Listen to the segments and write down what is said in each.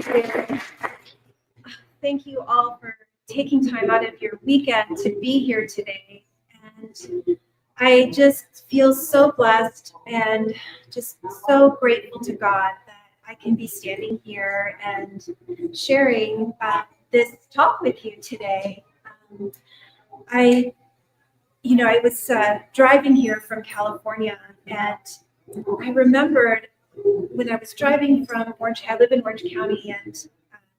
Thank you. Thank you all for taking time out of your weekend to be here today. And I just feel so blessed and just so grateful to God that I can be standing here and sharing this talk with you today. I was driving here from California, and I remembered when I was driving from Orange, I live in Orange County and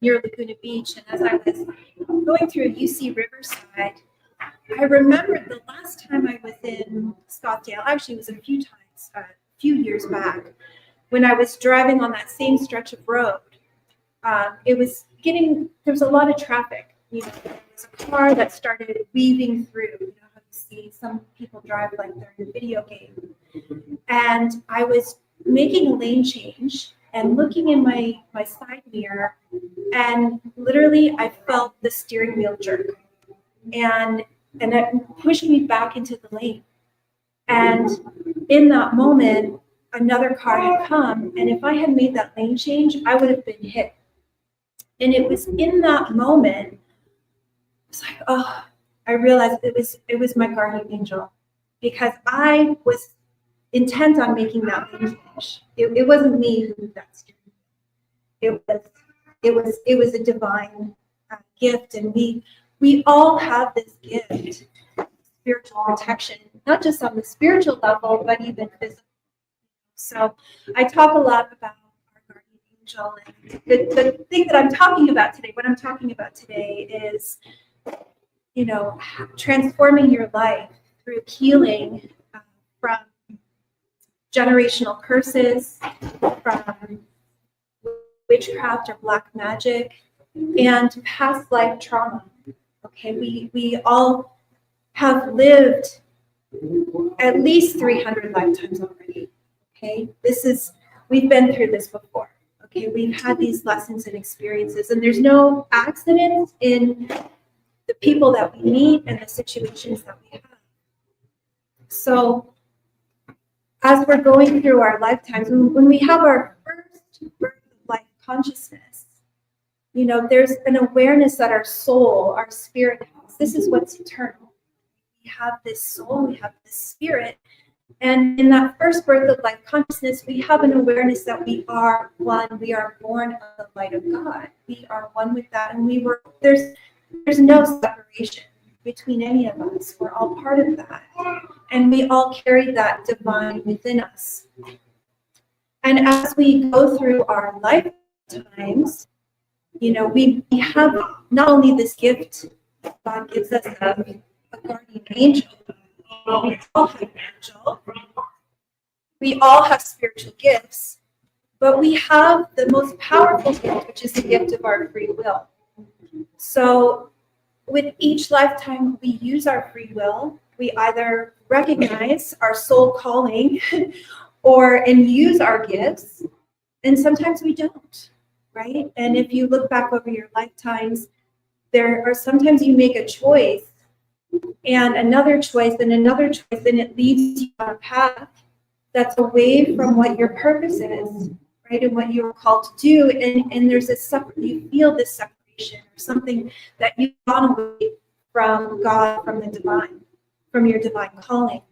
near Laguna Beach, and as I was going through UC Riverside, I remembered the last time I was in Scottsdale, actually it was a few years back, when I was driving on that same stretch of road. There was a lot of traffic. There was a car that started weaving through. You know how you see some people drive like they're in a video game. And I was making a lane change and looking in my side mirror, and literally I felt the steering wheel jerk. And it pushed me back into the lane. And in that moment, another car had come, and if I had made that lane change, I would have been hit. And it was in that moment, it's like, oh, I realized it was my guardian angel, because I was intent on making that lane change. It wasn't me who moved that steering wheel. It was a divine gift, and we all have this gift, spiritual protection, not just on the spiritual level, but even physical. So I talk a lot about our guardian angel, and the thing that I'm talking about today, what I'm talking about today is, transforming your life through healing from generational curses, from witchcraft or black magic, and past life trauma. Okay, we all have lived at least 300 lifetimes already. Okay, we've been through this before. Okay, we've had these lessons and experiences, and there's no accidents in the people that we meet and the situations that we have. So as we're going through our lifetimes, when we have our first birth of life consciousness, there's an awareness that our soul, our spirit has. This is what's eternal. We have this soul, we have this spirit. And in that first birth of life consciousness, we have an awareness that we are one. We are born of the light of God. We are one with that. And there's no separation between any of us. We're all part of that. And we all carry that divine within us. And as we go through our lifetimes, we have not only this gift God gives us of a guardian angel, we all have an angel, we all have spiritual gifts, but we have the most powerful gift, which is the gift of our free will. So with each lifetime, we use our free will. We either recognize our soul calling and use our gifts, and sometimes we don't. Right? And if you look back over your lifetimes, there are sometimes you make a choice and another choice and another choice, and it leads you on a path that's away from what your purpose is, right? And what you're called to do. And there's you feel this separation, or something that you've gone away from God, from the divine, from your divine calling,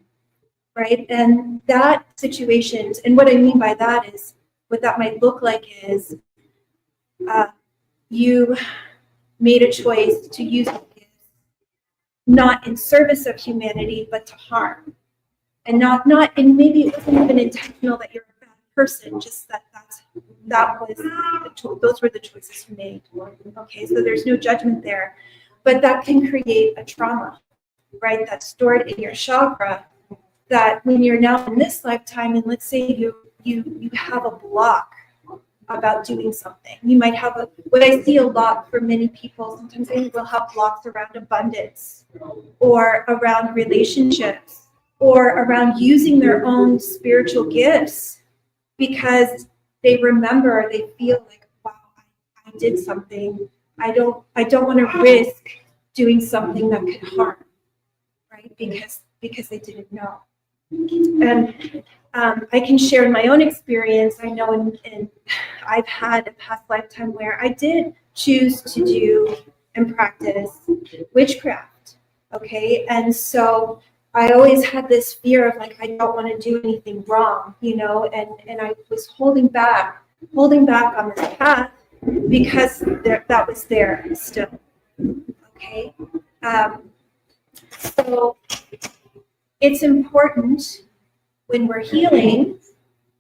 right? And that situation, and what I mean by that is, what that might look like is, you made a choice to use your gifts not in service of humanity, but to harm, and and maybe it wasn't even intentional that you're a bad person, just those were the choices you made. Okay, so there's no judgment there, but that can create a trauma, right? That's stored in your chakra. That when you're now in this lifetime, and let's say you have a block about doing something. You might have what I see a lot for many people, sometimes they will have blocks around abundance, or around relationships, or around using their own spiritual gifts, because they feel like, wow, I did something. I don't want to risk doing something that could harm, right? Because they didn't know. And I can share my own experience. I know I've had a past lifetime where I did choose to do and practice witchcraft. Okay. And so I always had this fear of like, I don't want to do anything wrong, and I was holding back on this path because that was there still. Okay. So it's important when we're healing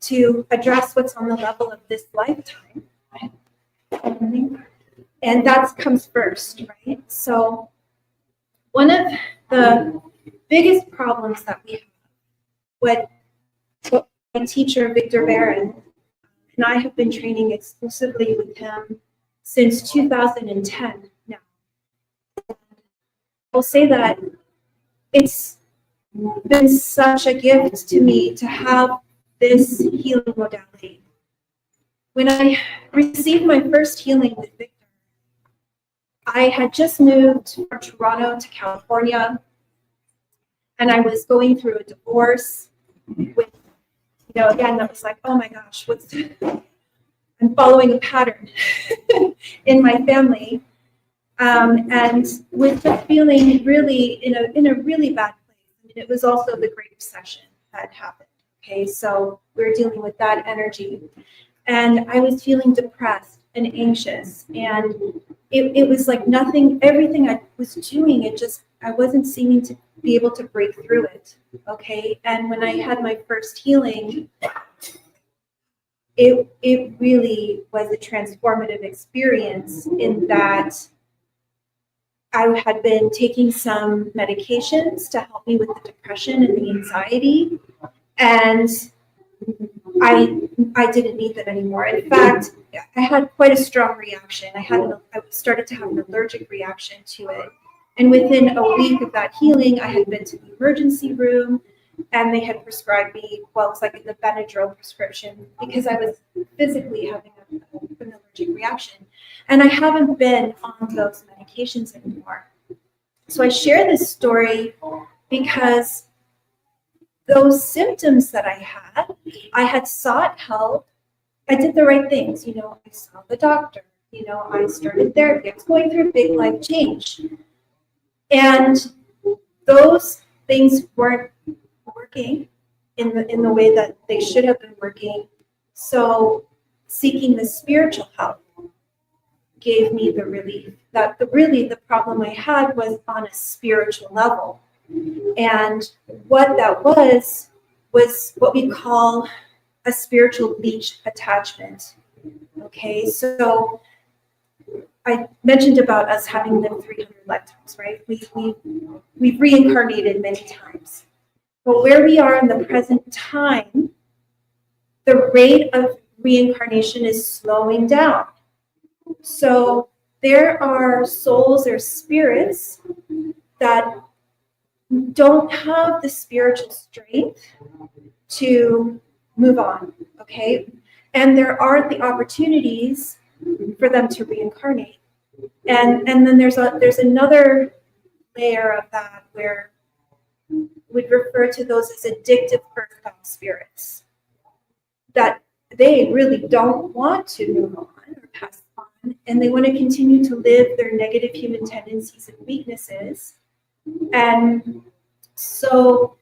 to address what's on the level of this lifetime. And that comes first, right? So one of the biggest problems that we have, what my teacher, Victor Barron, and I have been training exclusively with him since 2010 now. I'll say that it's been such a gift to me to have this healing modality. When I received my first healing with Victor, I had just moved from Toronto to California, and I was going through a divorce with, again, that was like, oh my gosh, I'm following a pattern in my family. And with the feeling really in a really bad place. I mean, it was also the Great Recession that happened. Okay, so we were dealing with that energy. And I was feeling depressed and anxious. And it was like everything I was doing, I wasn't seeming to be able to break through it. Okay. And when I had my first healing, it really was a transformative experience in that I had been taking some medications to help me with the depression and the anxiety, and I didn't need them anymore. In fact, I had quite a strong reaction. I started to have an allergic reaction to it. And within a week of that healing, I had been to the emergency room, and they had prescribed me, well, it's like the Benadryl prescription, because I was physically having an allergic reaction. And I haven't been on those medications anymore. So I share this story because those symptoms that I had sought help. I did the right things. I saw the doctor. I started therapy. I was going through a big life change. And those things weren't working in the way that they should have been working. So seeking the spiritual help gave me the relief. That the problem I had was on a spiritual level. And what that was what we call a spiritual leech attachment. Okay, so I mentioned about us having lived 300 lifetimes, right? We've reincarnated many times. But where we are in the present time, the rate of reincarnation is slowing down. So there are souls or spirits that don't have the spiritual strength to move on, okay? And there aren't the opportunities for them to reincarnate. And then there's another layer of that where we'd refer to those as addictive earthbound spirits, that they really don't want to move on or pass on, and they want to continue to live their negative human tendencies and weaknesses. And so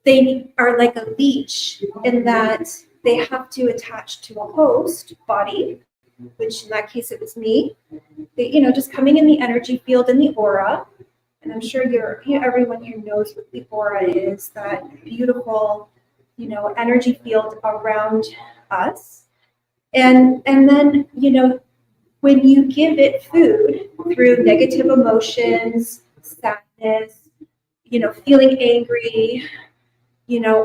they are like a leech in that they have to attach to a host body, which in that case it was me. They, just coming in the energy field and the aura. And I'm sure everyone here knows what the aura is, that beautiful, energy field around us. And then, when you give it food through negative emotions, sadness, feeling angry,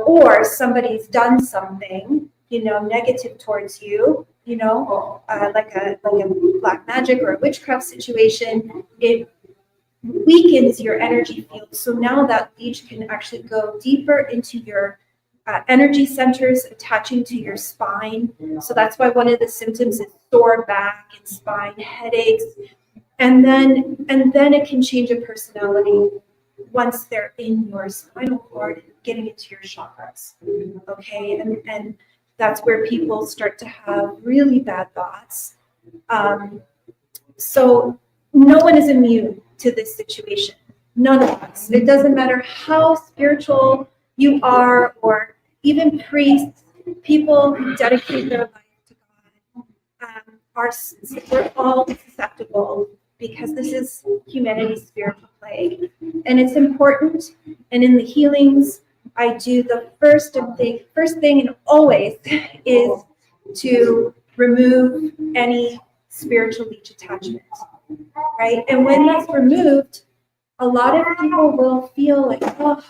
or somebody's done something, negative towards you, like a black magic or a witchcraft situation, it weakens your energy field. So now that leech can actually go deeper into your energy centers, attaching to your spine. So that's why one of the symptoms is sore back and spine, headaches, and then it can change a personality once they're in your spinal cord getting into your chakras. Okay, and that's where people start to have really bad thoughts. So no one is immune to this situation. None of us. It doesn't matter how spiritual you are, or even priests, people who dedicate their life to God, we're all susceptible, because this is humanity's spiritual plague. And it's important, and in the healings, I do the first thing and always is to remove any spiritual leech attachment, right? And when that's removed, a lot of people will feel like, oh,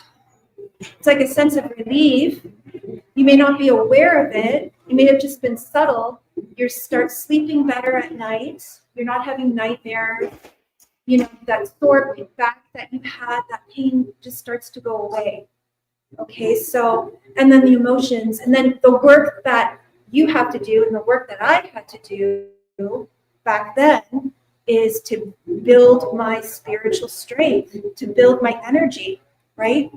it's like a sense of relief. You may not be aware of it. It may have just been subtle. You start sleeping better at night. You're not having nightmares. You know, that sore back that you had, that pain just starts to go away. Okay, so, and then the emotions, and then the work that you have to do, and the work that I had to do back then, is to build my spiritual strength, to build my energy, right?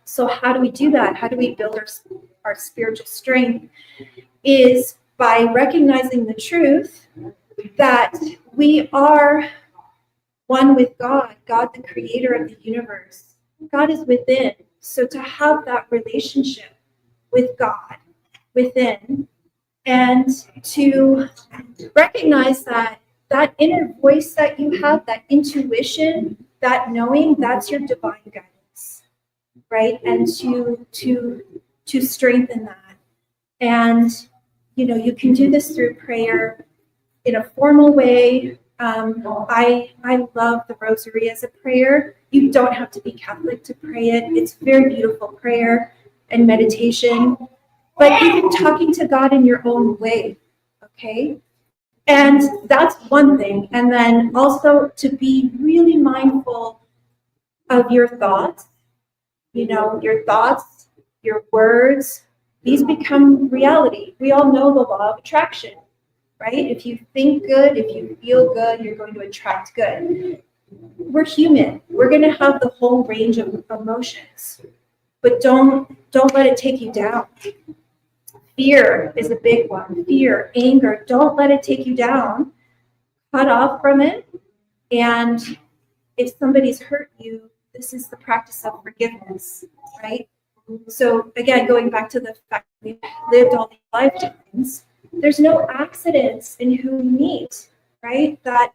So how do we do that? How do we build our spiritual strength? Is by recognizing the truth that we are one with God, God the creator of the universe. God is within. So to have that relationship with God within, and to recognize that inner voice that you have, that intuition, that knowing, that's your divine guidance, right? And to strengthen that. And, you know, you can do this through prayer in a formal way. I love the rosary as a prayer. You don't have to be Catholic to pray it. It's very beautiful prayer and meditation. But even talking to God in your own way, okay? And that's one thing. And then also to be really mindful of your thoughts. You know, your thoughts, your words, these become reality. We all know the law of attraction, right? If you think good, if you feel good, you're going to attract good. We're human. We're going to have the whole range of emotions, but don't let it take you down. Fear is a big one. Fear, anger, don't let it take you down. Cut off from it. And if somebody's hurt you, this is the practice of forgiveness, right? So again, going back to the fact that we've lived all these lifetimes, there's no accidents in who we meet, right? That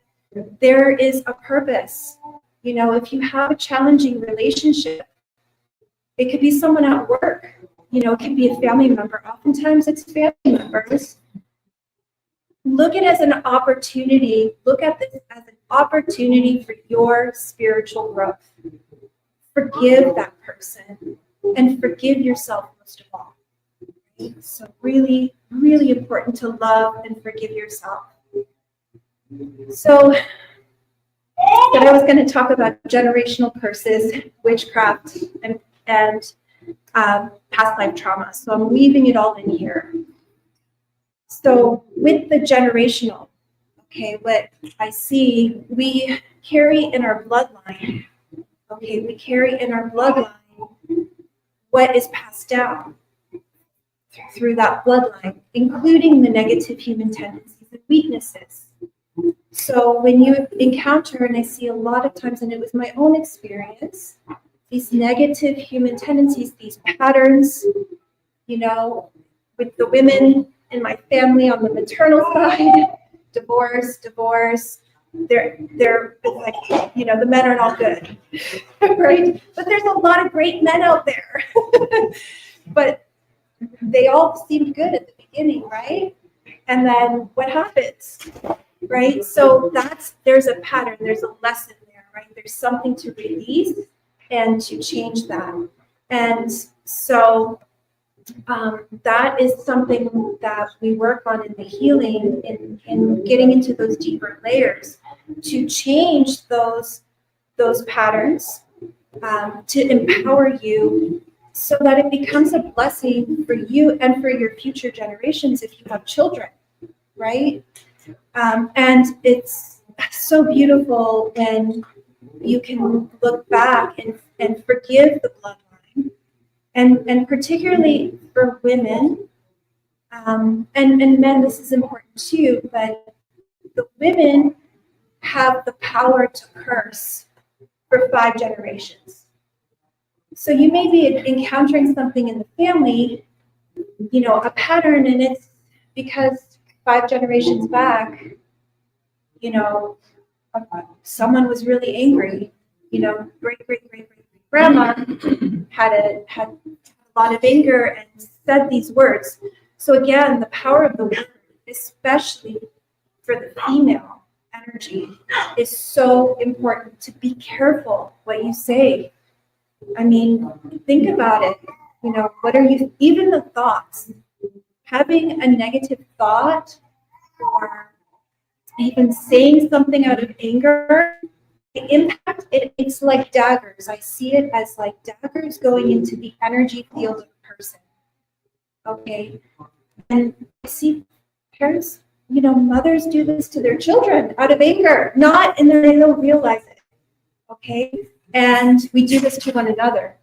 there is a purpose. You know, if you have a challenging relationship, it could be someone at work. You know, it could be a family member. Oftentimes it's family members. Look at it as an opportunity. Look at this as an opportunity for your spiritual growth. Forgive that person and forgive yourself most of all. Right? So really, really important to love and forgive yourself. So I was going to talk about generational curses, witchcraft, and past life trauma. So I'm weaving it all in here. So with the generational, okay, what I see, we carry in our bloodline, okay, we carry in our bloodline what is passed down through that bloodline, including the negative human tendencies and weaknesses. So when you encounter, and I see a lot of times, and it was my own experience, these negative human tendencies, these patterns, you know, with the women in my family on the maternal side, divorce, they're like, you know, the men are not good, right? But there's a lot of great men out there, but they all seemed good at the beginning, right? And then what happens, right? So there's a pattern, there's a lesson there, right? There's something to release and to change that. And so that is something that we work on in the healing, in getting into those deeper layers, to change those patterns, to empower you so that it becomes a blessing for you and for your future generations if you have children, right? And it's so beautiful when you can look back and forgive the bloodline, And particularly for women, and men, this is important too, but the women have the power to curse for 5 generations. So you may be encountering something in the family, a pattern, and it's because 5 generations back, you know, someone was really angry. Great grandma had a lot of anger and said these words. So again, the power of the word, especially for the female energy, is so important. To be careful what you say. I mean, think about it. What are you, even the thoughts, having a negative thought or even saying something out of anger, the impact, it's like daggers. I see it as like daggers going into the energy field of a person. Okay. And I see parents, mothers do this to their children out of anger, and they don't realize it. Okay. And we do this to one another.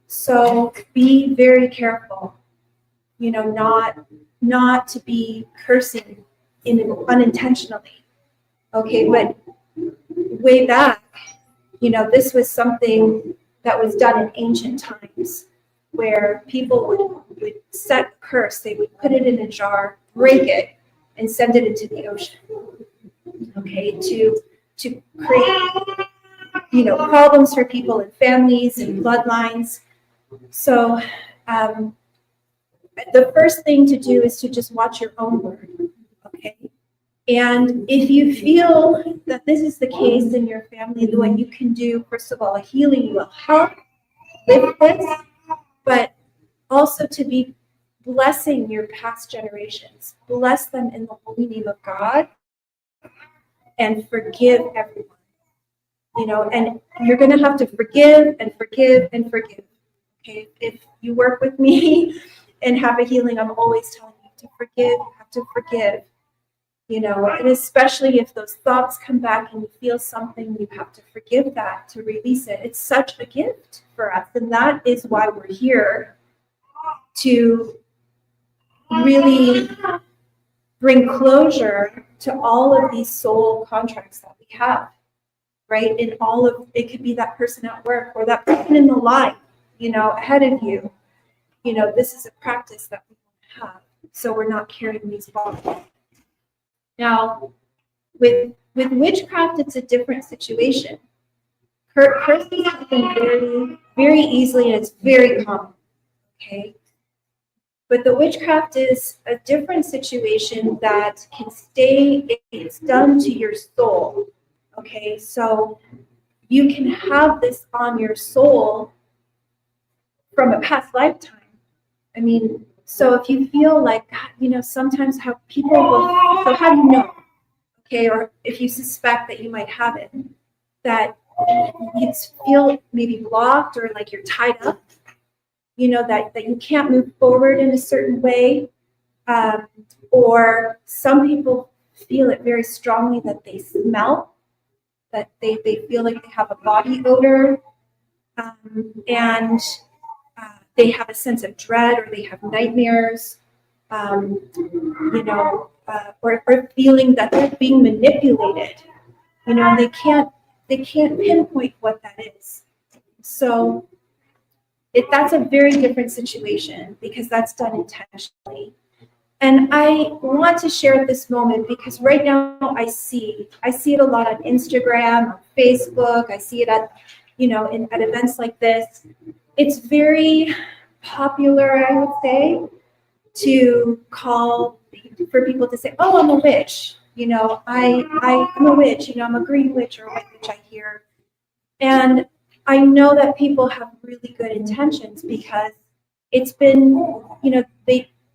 So be very careful, not to be cursing unintentionally. Okay, but way back, this was something that was done in ancient times, where people would set a curse. They would put it in a jar, break it, and send it into the ocean. Okay, to create problems for people and families and bloodlines. So the first thing to do is to just watch your own word. Okay. And if you feel that this is the case in your family, what you can do, first of all, a healing will help with this, but also to be blessing your past generations. Bless them in the holy name of God and forgive everyone. And you're going to have to forgive and forgive and forgive. Okay, if you work with me and have a healing, I'm always telling you to forgive. You have to forgive. And especially if those thoughts come back and you feel something, you have to forgive that, to release it. It's such a gift for us. And that is why we're here, to really bring closure to all of these soul contracts that we have, right? In all of, it could be that person at work or that person in the line, ahead of you. This is a practice that we want to have, so we're not carrying these bottles. Now, with witchcraft, it's a different situation. Cursing happen very, very easily, and it's very common. Okay, but the witchcraft is a different situation that can stay. It's done to your soul. Okay, so you can have this on your soul from a past lifetime. I mean, so if you feel like, sometimes how people will, so how do you know? Okay, or if you suspect that you might have it, that you feel maybe blocked or like you're tied up, that you can't move forward in a certain way. Or some people feel it very strongly that they smell, that they feel like they have a body odor, and they have a sense of dread, or they have nightmares, or feeling that they're being manipulated, and they can't pinpoint what that is. So that's a very different situation, because that's done intentionally. And I want to share at this moment, because right now I see it a lot on Instagram, on Facebook. I see it at at events like this. It's very popular, I would say, to call for people to say, "Oh, I'm a witch." I'm a witch. I'm a green witch or a white witch. I hear, and I know that people have really good intentions, because it's been,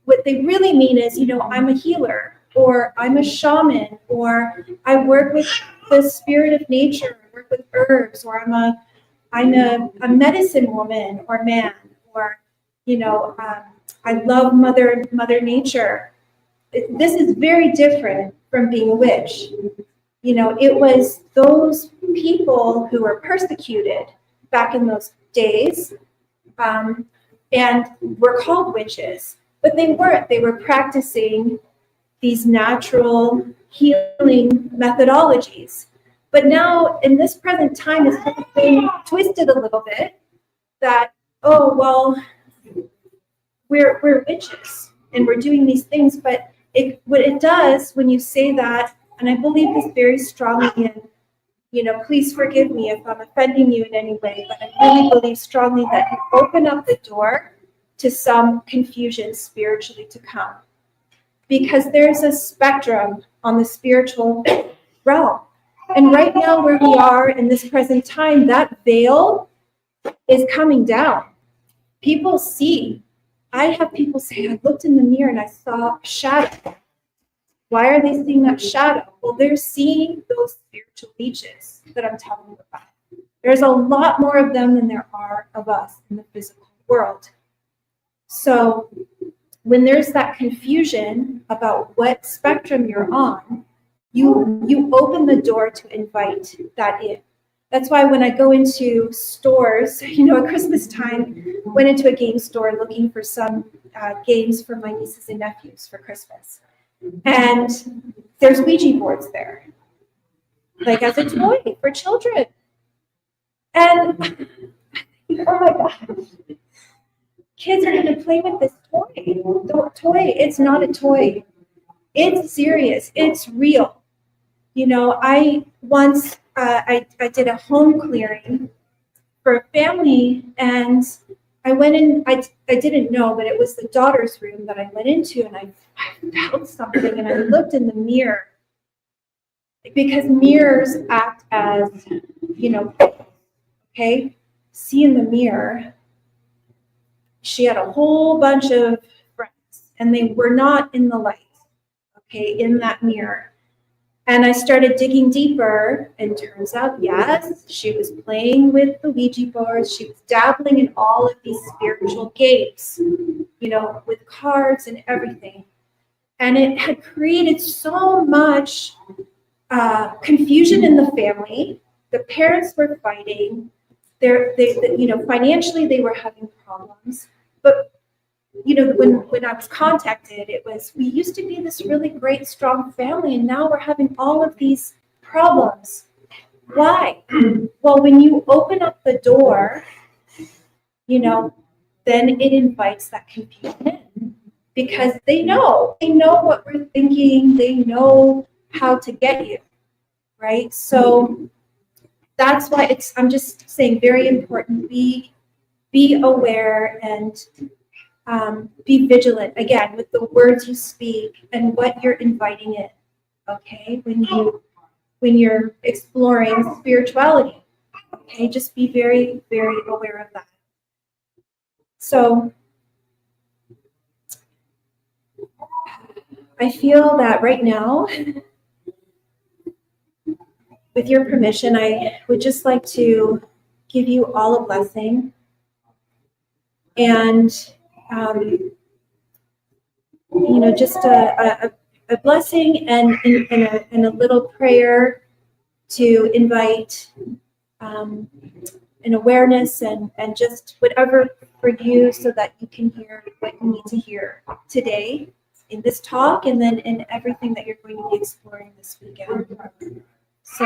what they really mean is, I'm a healer, or I'm a shaman, or I work with the spirit of nature, I work with herbs, or I'm a medicine woman or man, or I love Mother Nature. This is very different from being a witch. It was those people who were persecuted back in those days, and were called witches, but they weren't. They were practicing these natural healing methodologies. But now, in this present time, it's kind of been twisted a little bit that, oh, well, we're witches and we're doing these things. But what it does when you say that, and I believe this very strongly in, please forgive me if I'm offending you in any way, but I really believe strongly that you open up the door to some confusion spiritually to come. Because there's a spectrum on the spiritual realm. And right now where we are in this present time, that veil is coming down. People see. I have people say, I looked in the mirror and I saw a shadow. Why are they seeing that shadow? Well, they're seeing those spiritual leeches that I'm telling you about. There's a lot more of them than there are of us in the physical world. So when there's that confusion about what spectrum you're on, you open the door to invite that in. That's why when I go into stores, at Christmas time, went into a game store looking for some games for my nieces and nephews for Christmas. And there's Ouija boards there, like as a toy for children. And oh my gosh, kids are going to play with this toy. It's not a toy. It's serious. It's real. I once I did a home clearing for a family, and I went in. I didn't know, but it was the daughter's room that I went into, and I felt something, and I looked in the mirror because mirrors act as, okay. See in the mirror. She had a whole bunch of friends, and they were not in the light, okay, in that mirror. And I started digging deeper, and turns out, yes, she was playing with the Ouija boards. She was dabbling in all of these spiritual games, with cards and everything. And it had created so much confusion in the family. The parents were fighting. Financially, they were having problems. But when I was contacted, it was, we used to be this really great, strong family, and now we're having all of these problems. Why? Well, when you open up the door, then it invites that confusion in, because they know what we're thinking. They know how to get you, right? So that's why I'm just saying, very important, be aware and be vigilant, again, with the words you speak and what you're inviting in, okay? When you're exploring spirituality, okay? Just be very, very aware of that. So I feel that right now, with your permission, I would just like to give you all a blessing, and just a blessing and a little prayer to invite an awareness and just whatever for you, so that you can hear what you need to hear today in this talk, and then in everything that you're going to be exploring this weekend. So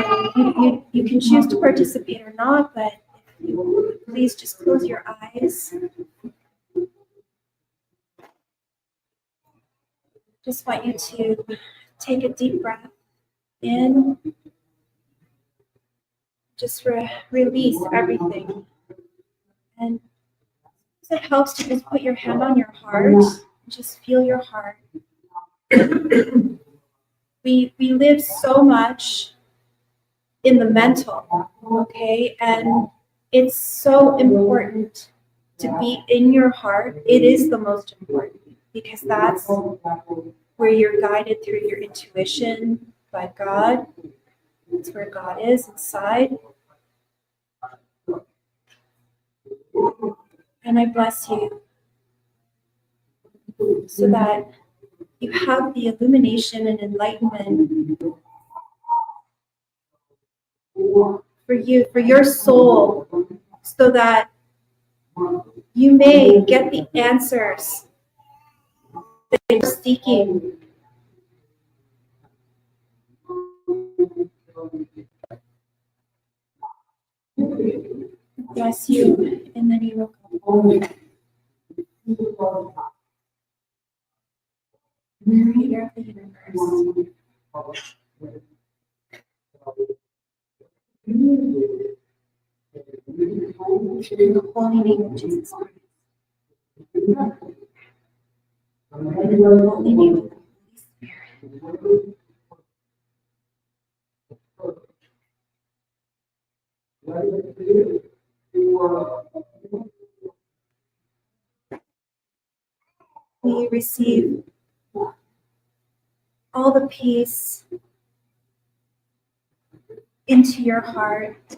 you can choose to participate or not, but if you please just close your eyes. Just want you to take a deep breath in. Just release everything. And it helps to just put your hand on your heart. Just feel your heart. We live so much in the mental, okay? And it's so important to be in your heart. It is the most important, because that's where you're guided through your intuition by God. That's where God is inside. And I bless you so that you have the illumination and enlightenment for you, for your soul, so that you may get the answers that you're seeking. Bless you in the name of God. Creator of the universe. In the holy name of Jesus Christ. In the holy name of the Holy Spirit. We receive all the peace into your heart.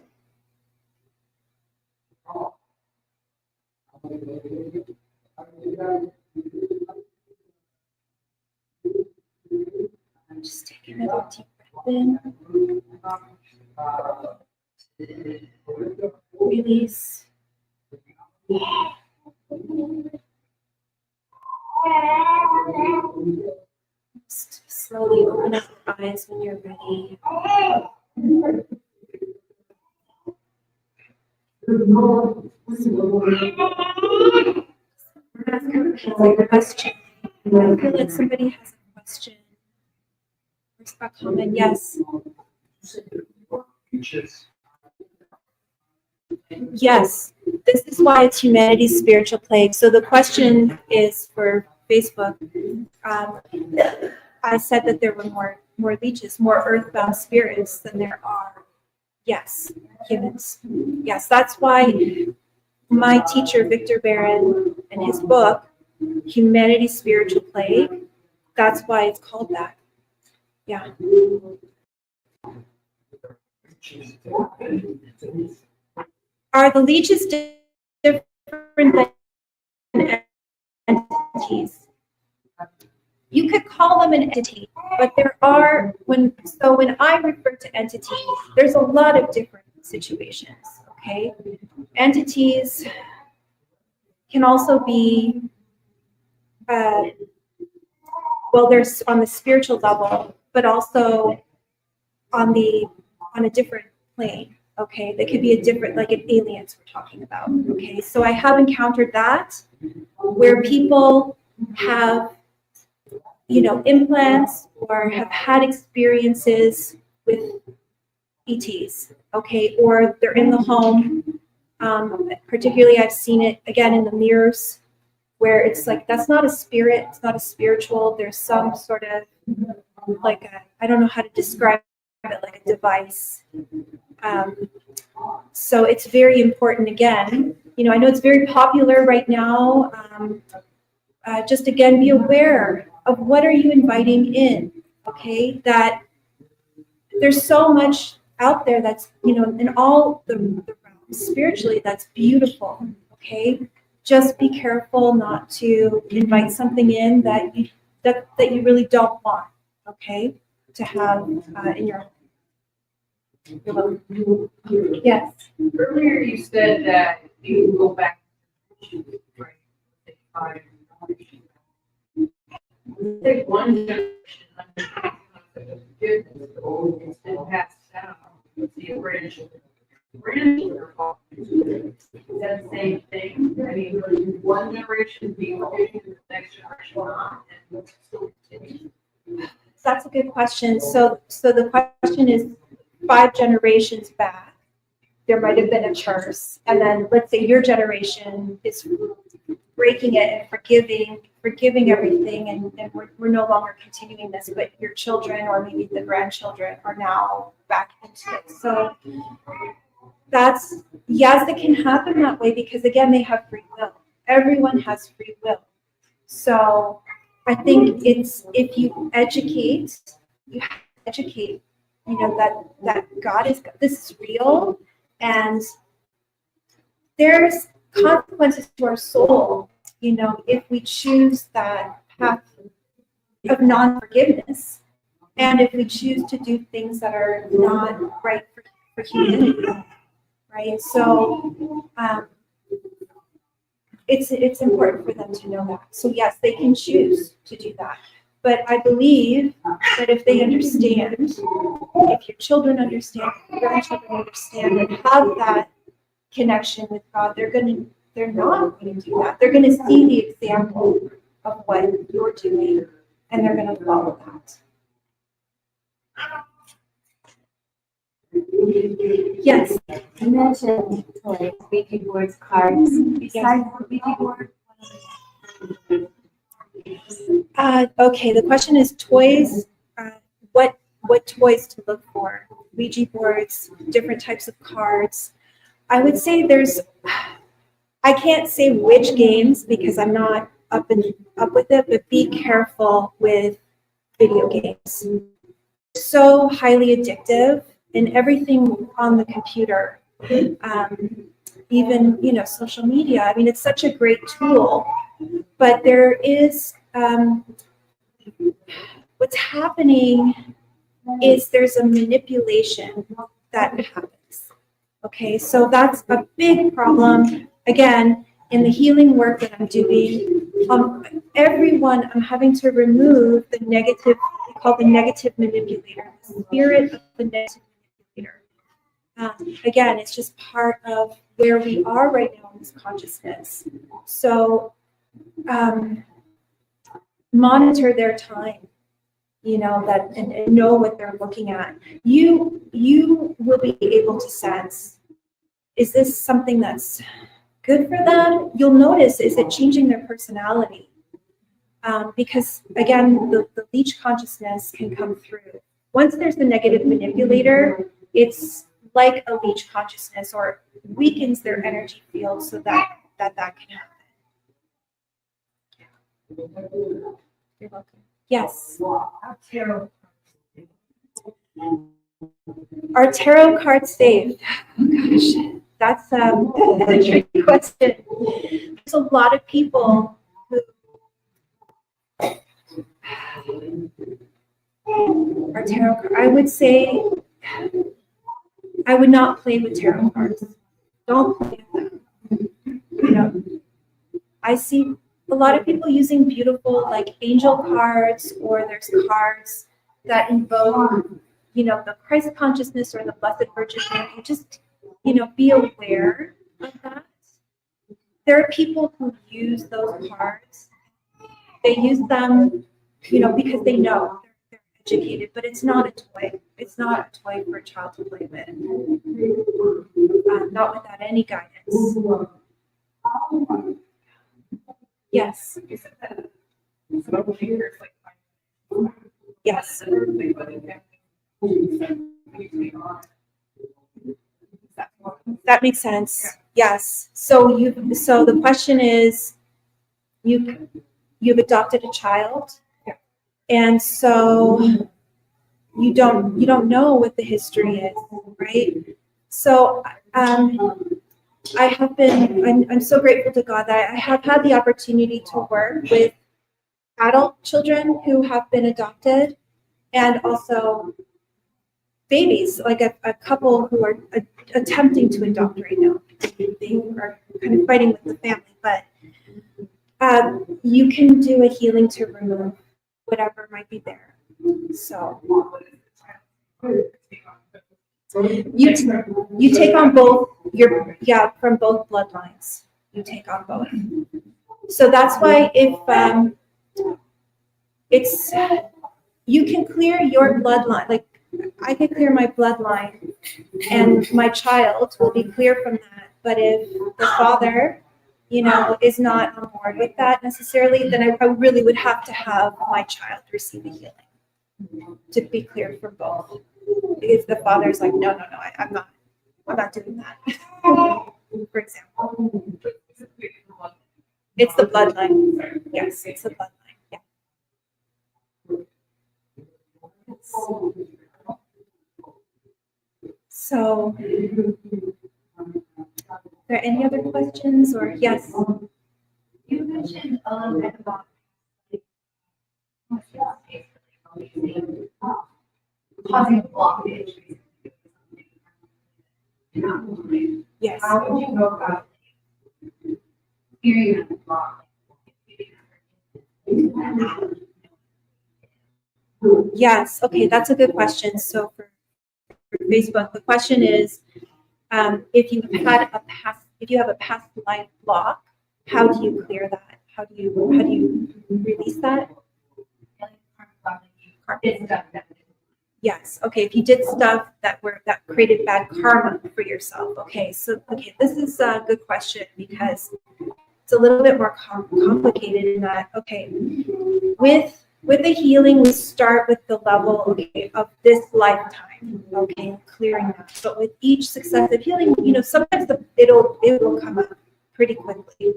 Just take another deep breath in. Release. Just slowly open up your eyes when you're ready. Ask a question. I feel like somebody has a question. A comment. Yes. Yes. This is why it's humanity's spiritual plague. So the question is for Facebook. I said that there were more leeches, more earthbound spirits than there are, yes, humans. Yes, that's why my teacher, Victor Barron, in his book, Humanity's Spiritual Plague, that's why it's called that. Yeah. Are the leeches different than entities? You could call them an entity, but there are, when I refer to entities, there's a lot of different situations, okay? Entities can also be, there's on the spiritual level, but also on a different plane, okay? That could be a different, like an aliens we're talking about, okay? So I have encountered that where people have, implants or have had experiences with ETs, okay? Or they're in the home. Particularly, I've seen it again in the mirrors where it's like, that's not a spirit, it's not a spiritual, there's some sort of like I don't know how to describe it, like a device. So it's very important, again, I know it's very popular right now. Just again, be aware of what are you inviting in, okay? That there's so much out there that's, in all the realms spiritually, that's beautiful, okay? Just be careful not to invite something in that you really don't want, okay, to have in your home. Yes. Earlier you said that you go back to take one generation under forgiveness, it's been passed down. The original is that the same thing? I mean, one generation being forgiven, the next generation not, and it's still continuing. That's a good question. So the question is 5 generations back, there might have been a curse, and then let's say your generation is breaking it and forgiving everything, and we're no longer continuing this, but your children or maybe the grandchildren are now back into it. So yes, it can happen that way because, again, they have free will. Everyone has free will. So I think it's, if you educate, you have to educate, that God is, this is real, and there's consequences to our soul, if we choose that path of non-forgiveness, and if we choose to do things that are not right for humanity, right? So it's important for them to know that. So yes, they can choose to do that. But I believe that if they understand, if your children understand, if your grandchildren understand and have that connection with God, they're not going to do that. They're going to see the example of what you're doing, and they're going to follow that. Yes. You mentioned toys, Ouija boards, cards. Besides the Ouija board, Okay, the question is toys. What toys to look for? Ouija boards, different types of cards. I would say I can't say which games because I'm not up with it, but be careful with video games. So highly addictive, and everything on the computer, even social media. I mean, it's such a great tool, but there is what's happening is there's a manipulation that happens. Okay, so that's a big problem. Again, in the healing work that I'm doing, everyone, I'm having to remove the negative, we call the negative manipulator, the spirit of the negative manipulator. Again, it's just part of where we are right now in this consciousness. So monitor their time, that and know what they're looking at. You will be able to sense, is this something that's good for them? You'll notice, is it changing their personality? Because again, the leech consciousness can come through. Once there's the negative manipulator, it's like a leech consciousness, or weakens their energy field so that can happen. You're welcome. Yes. Are tarot cards safe? Oh gosh, that's a tricky question. There's a lot of people who are tarot cards. I would say I would not play with tarot cards. Don't play with them. I see a lot of people using beautiful like angel cards, or there's cards that invoke, the Christ consciousness or the Blessed Virgin Mary. Just, be aware of that. There are people who use those cards. They use them, because they know they're educated, but it's not a toy. It's not a toy for a child to play with. Not without any guidance. Yes. Yes. That makes sense. Yes. So the question is, you've adopted a child, and so you don't know what the history is, right? So I'm so grateful to God that I have had the opportunity to work with adult children who have been adopted, and also babies, like a couple who are attempting to adopt right now. They are kind of fighting with the family, but you can do a healing to remove whatever might be there. So you take on both from both bloodlines. You take on both. So that's why if it's you can clear your bloodline, like I can clear my bloodline and my child will be clear from that. But if the father, is not on board with that necessarily, then I really would have to have my child receive a healing to be cleared for both. If the father's like, no, I'm not doing that. For example, it's the bloodline. Yes, it's the bloodline. Yeah. So, are there any other questions, or yes? You mentioned a little bit about causing a blockage. Yes. How would you go about hearing on the block. Yes. Okay, that's a good question. So for Facebook, the question is, if you have a past life block, how do you clear that? How do you release that? Yes. Okay. If you did stuff that created bad karma for yourself. Okay. So this is a good question because it's a little bit more complicated in that. Okay, with the healing, we start with the level of this lifetime. Okay, clearing that. But with each successive healing, sometimes it will come up pretty quickly.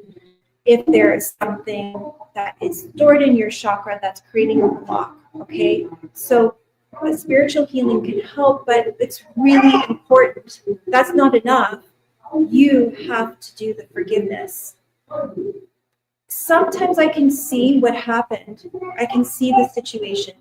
If there is something that is stored in your chakra that's creating a block. Okay, so spiritual healing can help, but it's really important. That's not enough. You have to do the forgiveness. Sometimes I can see what happened. I can see the situation.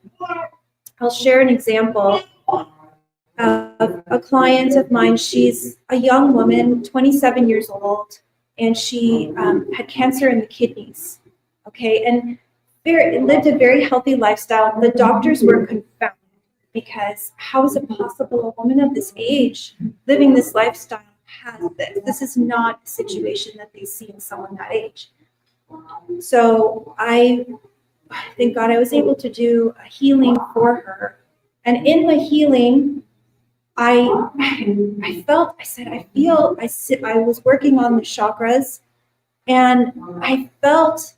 I'll share an example of a client of mine. She's a young woman, 27 years old, and she had cancer in the kidneys. Okay, and lived a very healthy lifestyle. The doctors were confounded because how is it possible a woman of this age living this lifestyle has this? This is not a situation that they see in someone that age. So I thank God I was able to do a healing for her. And in the healing, I was working on the chakras, and I felt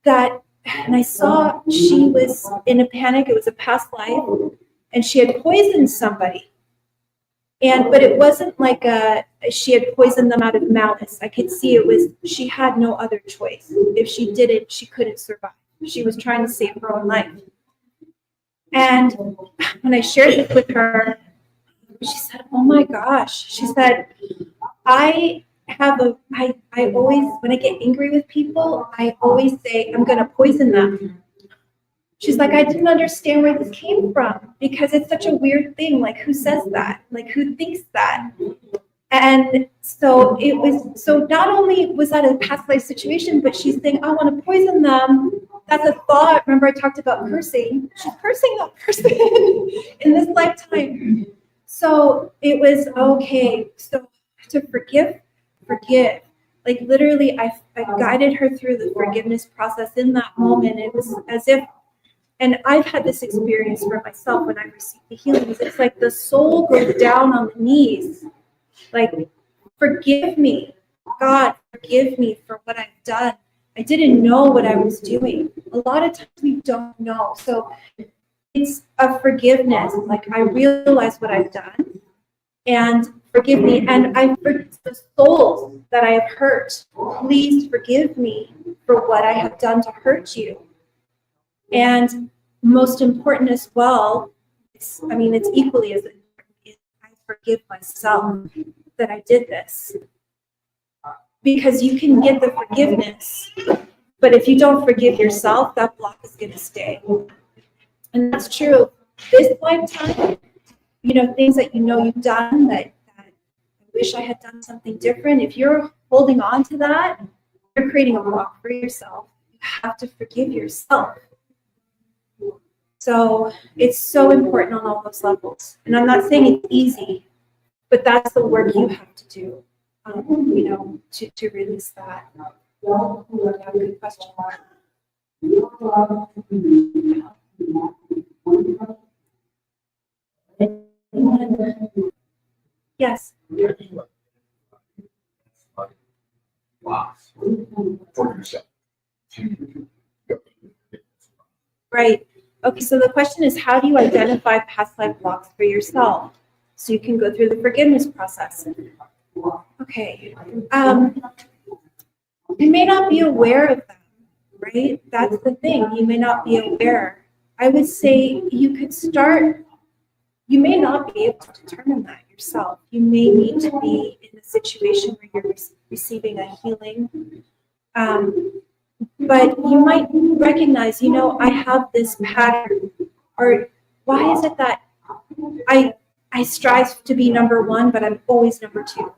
that, and I saw she was in a panic. It was a past life, and she had poisoned somebody. But it wasn't like she had poisoned them out of malice. I could see she had no other choice. If she did it, she couldn't survive. She was trying to save her own life. And when I shared this with her, she said, "Oh my gosh." She said, I always, when I get angry with people, I always say, I'm going to poison them. She's like, I didn't understand where this came from because it's such a weird thing. Like, who says that? Like, who thinks that? And so not only was that a past life situation, but she's saying, I want to poison them. That's a thought. Remember, I talked about cursing. She's cursing that person in this lifetime. So it was okay. So to forgive. Like, literally, I guided her through the forgiveness process in that moment. It was as if, and I've had this experience for myself when I received the healings. It's like the soul goes down on the knees, like, forgive me, God, forgive me for what I've done. I didn't know what I was doing. A lot of times we don't know. So it's a forgiveness. Like, I realize what I've done, and forgive me. And I forgive the souls that I have hurt. Please forgive me for what I have done to hurt you. And most important as well, it's equally as important, is I forgive myself that I did this. Because you can get the forgiveness, but if you don't forgive yourself, that block is going to stay. And that's true. This lifetime, things that you've done that I wish I had done something different. If you're holding on to that, you're creating a block for yourself. You have to forgive yourself. So it's so important on all those levels. And I'm not saying it's easy, but that's the work you have to do, to release that. Yeah, good question. Yes. Right. Okay, so the question is, how do you identify past life blocks for yourself so you can go through the forgiveness process? Okay. You may not be aware of them, right? That's the thing. You may not be aware. I would say you may not be able to determine that yourself. You may need to be in a situation where you're receiving a healing. But you might recognize, I have this pattern, or why is it that I strive to be number one, but I'm always number two?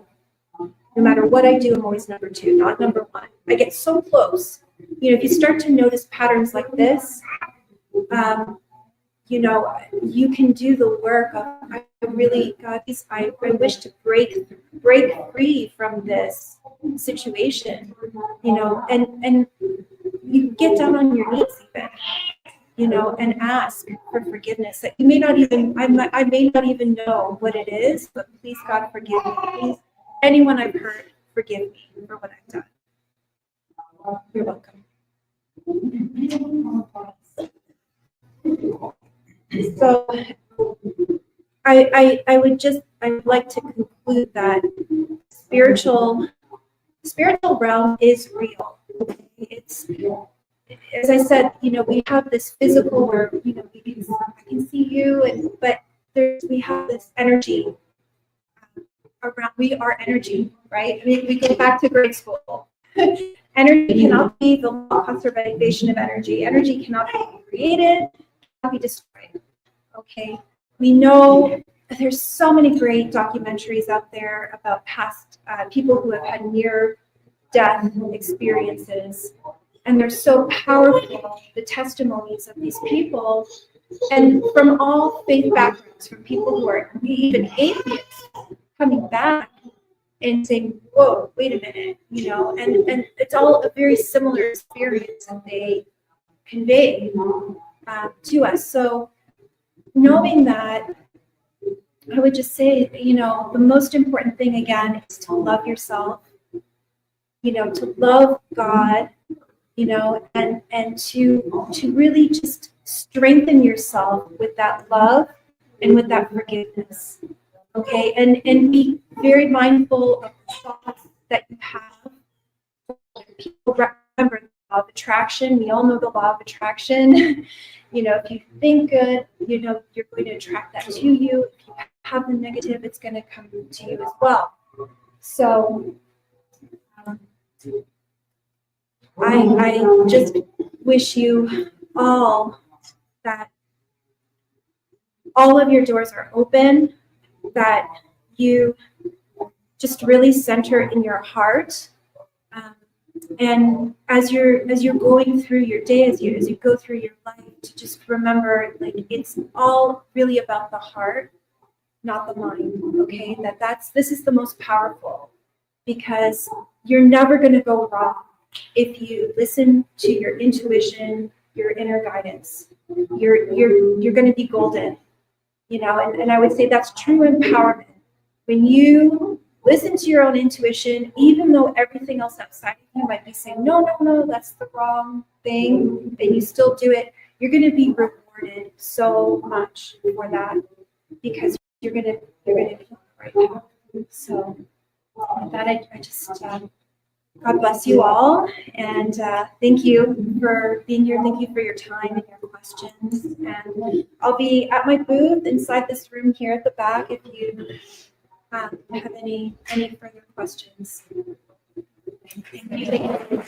No matter what I do, I'm always number two, not number one. I get so close. You know, if you start to notice patterns like this, you know, you can do the work of, I really, God, I wish to break free from this situation, you know, and you get down on your knees even, you know, and ask for forgiveness that you may not even, I may not even know what it is, but please, God, forgive me. Please, anyone I've hurt, forgive me for what I've done. You're welcome. So I'd like to conclude that spiritual realm is real. It's, as I said, you know, we have this physical where, you know, I can see you, but we have this energy around. We are energy, right? I mean, we go back to grade school. Energy cannot be the law of conservation of energy. Energy cannot be created, cannot be destroyed. Okay, we know there's so many great documentaries out there about past people who have had near-death experiences, and they're so powerful, the testimonies of these people, and from all faith backgrounds, from people who are even atheists coming back and saying, whoa, wait a minute, you know, and it's all a very similar experience that they convey to us. So knowing that, I would just say, you know, the most important thing again is to love yourself, you know, to love God, you know, and to really just strengthen yourself with that love and with that forgiveness. Okay, and be very mindful of the thoughts that you have. People remember the law of attraction. We all know the law of attraction. You know, if you think good, you know, you're going to attract that to you. If you have the negative, it's going to come to you as well. So I just wish you all that all of your doors are open, that you just really center in your heart, and as you're going through your day, as you go through your life, to just remember, like, it's all really about the heart, not the mind. Okay, this is the most powerful, because you're never going to go wrong if you listen to your intuition, your inner guidance. You're going to be golden. You know, and I would say that's true empowerment. When you listen to your own intuition, even though everything else outside of you might be saying, no, that's the wrong thing, and you still do it, you're going to be rewarded so much for that, because you're going to be the right path. So with that, I just God bless you all, and thank you for being here. Thank you for your time and your questions. And I'll be at my booth inside this room here at the back if you have any further questions. Thank you.